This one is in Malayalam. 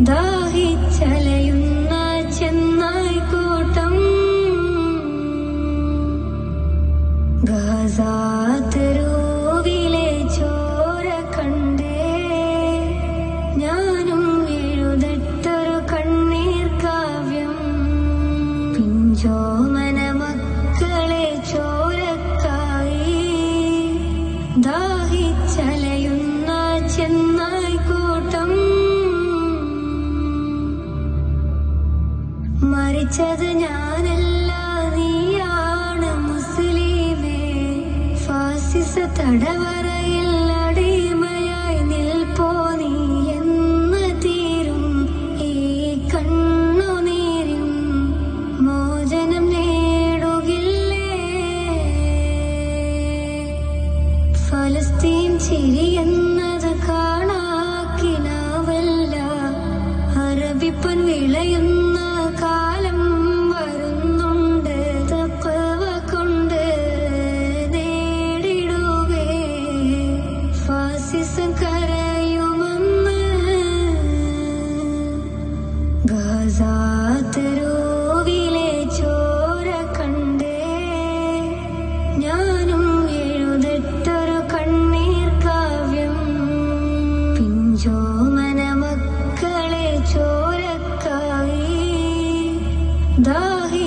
ദാഹിച്ചലയുന്ന ചെന്നായ്ക്കൂട്ടം ഗാസാ തെരുവിലെ ചോര കണ്ടേ ഞാനും എഴുതട്ടൊരു കണ്ണീർ കാവ്യം പിഞ്ചോമന മക്കളെ ചോരക്കായി ദാഹിച്ചലയുന്ന ചെന്നായ്ക്കൂട്ടം മരിച്ചത് ഞാനല്ല നീയാണ് മുസ്ലിമേ ഫാസിസ തടവറയിൽ അടിമയായി നിൽപ്പോ നീ എന്ന് തീരും ഈ കണ്ണുനീരും മോചനം നേടുകില്ലേ ഫലസ്തീൻ ചിരിയെന്നത് കാണാക്കിനാവല്ല അറബിപ്പൻ വിളയുന്ന കാലം വരുന്നുണ്ട് തഖ്വ കൊണ്ട് നേടിടുകേ ഫാസിസം കരയുമെന്ന് ഗാസാ തെരുവിലെ ചോര കണ്ടേ ഞാനും എഴുതട്ടൊരു കണ്ണീർ കാവ്യം പിഞ്ചോമന മക്കളെ ചോരക്കായി ദാഹി